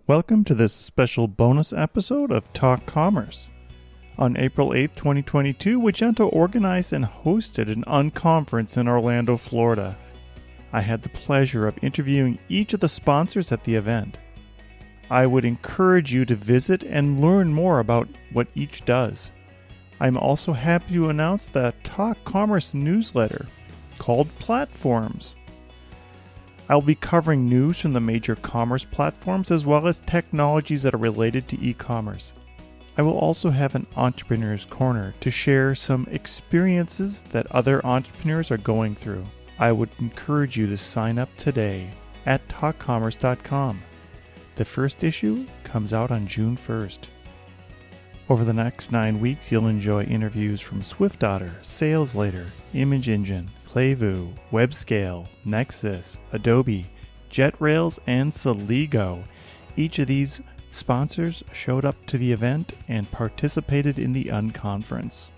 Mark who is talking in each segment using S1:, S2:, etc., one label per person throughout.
S1: Welcome to this special bonus episode of Talk Commerce. On April 8th, 2022, Wagento organized and hosted an unconference in Orlando, Florida. I had the pleasure of interviewing each of the sponsors at the event. I would encourage you to visit and learn more about what each does. I'm also happy to announce the Talk Commerce newsletter called Platforms. I'll be covering news from the major commerce platforms as well as technologies that are related to e-commerce. I will also have an Entrepreneur's Corner to share some experiences that other entrepreneurs are going through. I would encourage you to sign up today at talkcommerce.com. The first issue comes out on June 1st. Over the next 9 weeks, you'll enjoy interviews from SwiftOtter, SalesLater, Image Engine, Clayvu, WebScale, Nexus, Adobe, JetRails, and Celigo. Each of these sponsors showed up to the event and participated in the unconference.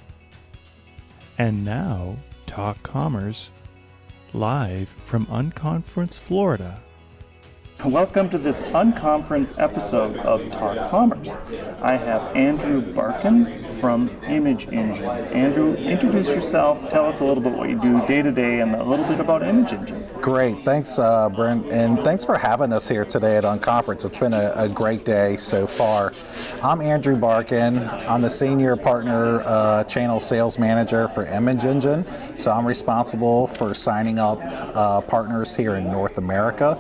S1: And now, Talk Commerce, live from Unconference, Florida. Welcome to this unconference episode of Talk Commerce. I have Andrew Barkan from Image Engine. Andrew, introduce yourself, tell us a little bit what you do day to day and a little bit about Image Engine.
S2: Great, thanks Brent, and thanks for having us here today at Unconference. It's been a great day so far. I'm Andrew Barkan. I'm the Senior Partner Channel Sales Manager for Image Engine, so I'm responsible for signing up partners here in North America.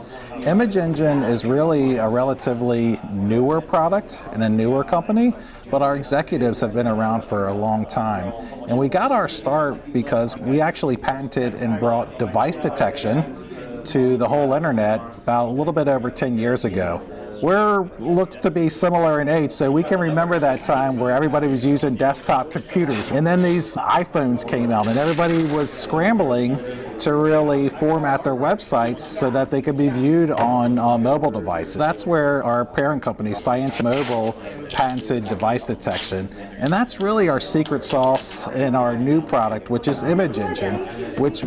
S2: Image Engine is really a relatively newer product and a newer company, but our executives have been around for a long time. And we got our start because we actually patented and brought device detection to the whole internet about a little bit over 10 years ago. We're looked to be similar in age, so we can remember that time where everybody was using desktop computers. And then these iPhones came out and everybody was scrambling to really format their websites so that they could be viewed on mobile devices. That's where our parent company, Scientia Mobile, patented device detection. And that's really our secret sauce in our new product, which is Image Engine, which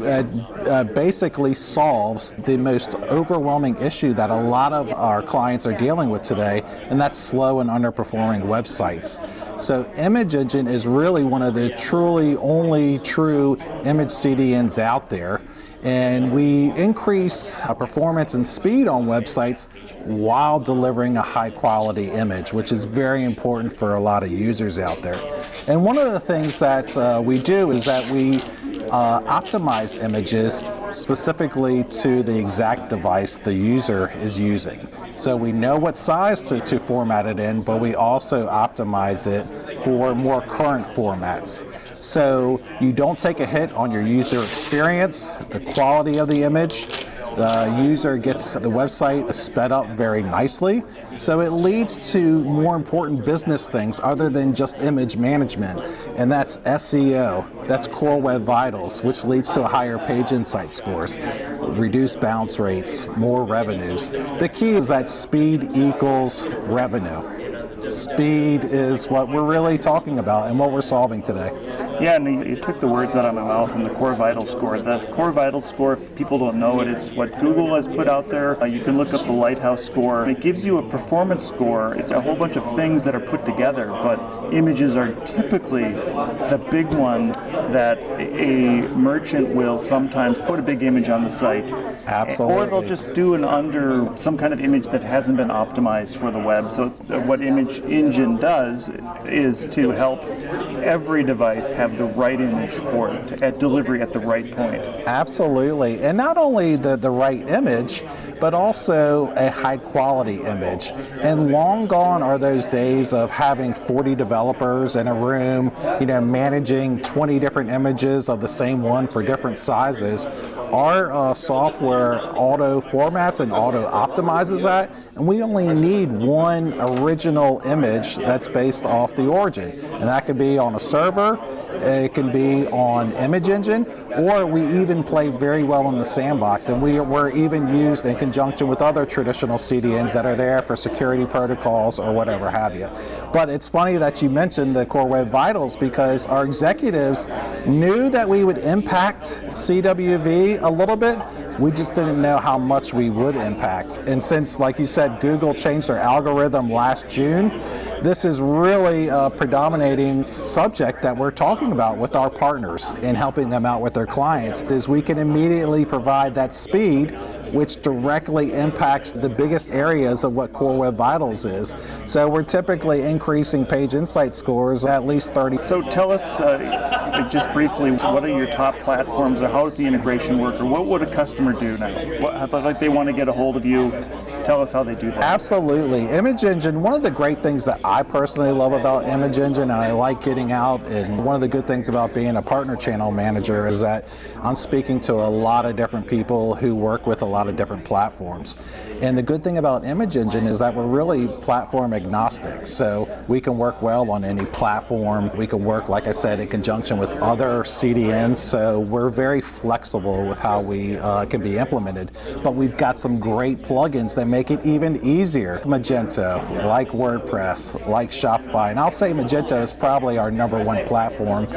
S2: basically solves the most overwhelming issue that a lot of our clients are dealing with today, and that's slow and underperforming websites. So Image Engine is really one of the truly only true image CDNs out there, and we increase performance and speed on websites while delivering a high quality image, which is very important for a lot of users out there. And one of the things that we do is that we optimize images specifically to the exact device the user is using. So we know what size to format it in, but we also optimize it for more current formats. So you don't take a hit on your user experience, the quality of the image. The user gets the website sped up very nicely. So it leads to more important business things other than just image management. And that's SEO, that's Core Web Vitals, which leads to a higher page insight scores, reduced bounce rates, more revenues. The key is that speed equals revenue. Speed is what we're really talking about and what we're solving today.
S1: Yeah, and you took the words out of my mouth in the Core Vital Score. The Core Vital Score, if people don't know it, it's what Google has put out there. You can look up the Lighthouse score. It gives you a performance score. It's a whole bunch of things that are put together, but images are typically the big one that a merchant will sometimes put a big image on the site.
S2: Absolutely.
S1: Or they'll just do some kind of image that hasn't been optimized for the web. So what Image Engine does is to help every device have the right image for it at delivery at the right point.
S2: Absolutely. And not only the right image, but also a high quality image. And long gone are those days of having 40 developers in a room, managing 20 different images of the same one for different sizes. Our software auto formats and auto optimizes that, and we only need one original image that's based off the origin. And that could be on a server, it can be on Image Engine, or we even play very well in the sandbox, and we're even used in conjunction with other traditional CDNs that are there for security protocols or whatever have you. But it's funny that you mentioned the Core Web Vitals, because our executives knew that we would impact CWV a little bit. We just didn't know how much we would impact. And since, like you said, Google changed their algorithm last June, this is really a predominating subject that we're talking about with our partners and helping them out with their clients, is we can immediately provide that speed, which directly impacts the biggest areas of what Core Web Vitals is. So we're typically increasing page insight scores at least 30.
S1: So tell us just briefly, what are your top platforms, or how does the integration work, or what would a customer do now? If they want to get a hold of you, tell us how they do that.
S2: Absolutely. Image Engine, one of the great things that I personally love about Image Engine, and I like getting out, and one of the good things about being a partner channel manager, is that I'm speaking to a lot of different people who work with a lot of different platforms. And the good thing about Image Engine is that we're really platform agnostic. So we can work well on any platform. We can work, like I said, in conjunction with other CDNs. So we're very flexible with how we can be implemented. But we've got some great plugins that make it even easier. Magento, like WordPress, like Shopify. And I'll say Magento is probably our #1 platform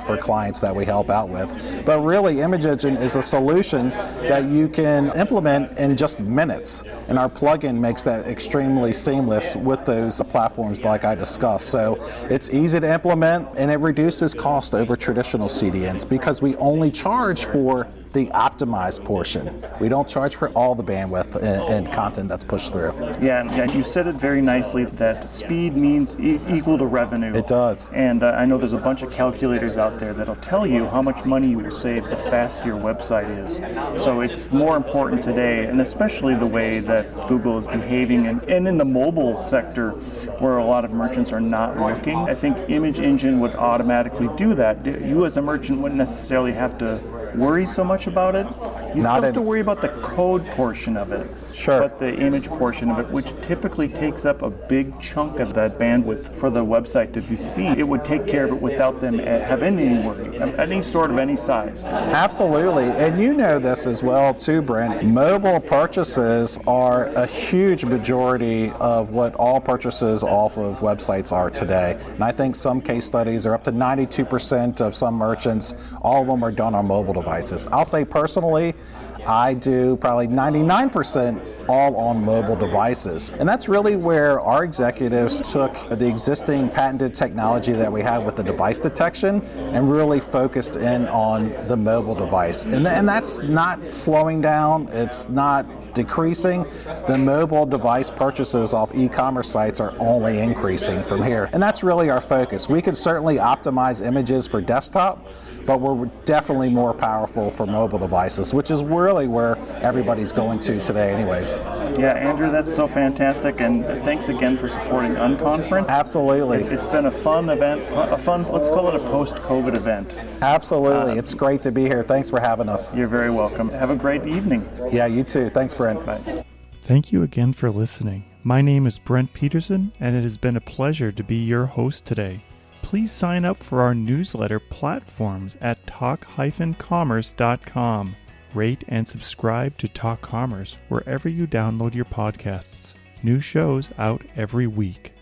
S2: for clients that we help out with. But really, Image Engine is a solution that you can implement in just minutes. And our plugin makes that extremely seamless with those platforms like I discussed. So it's easy to implement, and it reduces cost over traditional CDNs because we only charge for the optimized portion. We don't charge for all the bandwidth and content that's pushed through.
S1: Yeah, you said it very nicely that speed means equal to revenue.
S2: It does.
S1: And I know there's a bunch of calculators out there that'll tell you how much money you will save the faster your website is. So it's more important today, and especially the way that Google is behaving, and in the mobile sector where a lot of merchants are not looking. I think Image Engine would automatically do that. You as a merchant wouldn't necessarily have to worry so much about it. You still have to worry about the code portion of it.
S2: Sure.
S1: But the image portion of it, which typically takes up a big chunk of that bandwidth for the website to be seen, it would take care of it without them having any worry, any size.
S2: Absolutely. And you know this as well too, Brent. Mobile purchases are a huge majority of what all purchases off of websites are today. And I think some case studies are up to 92% of some merchants, all of them are done on mobile devices. I'll say personally, I do probably 99% all on mobile devices. And that's really where our executives took the existing patented technology that we had with the device detection and really focused in on the mobile device. And that's not slowing down, it's not decreasing. The mobile device purchases off e-commerce sites are only increasing from here. And that's really our focus. We can certainly optimize images for desktop, but we're definitely more powerful for mobile devices, which is really where everybody's going to today anyways.
S1: Yeah, Andrew, that's so fantastic, and thanks again for supporting Unconference.
S2: Absolutely.
S1: It's been a fun event, let's call it a post-COVID event.
S2: Absolutely. It's great to be here. Thanks for having us.
S1: You're very welcome. Have a great evening.
S2: Yeah, you too. Thanks, Brent.
S1: Bye.
S3: Thank you again for listening. My name is Brent Peterson, and it has been a pleasure to be your host today. Please sign up for our newsletter platforms at talk-commerce.com. Rate and subscribe to Talk Commerce wherever you download your podcasts. New shows out every week.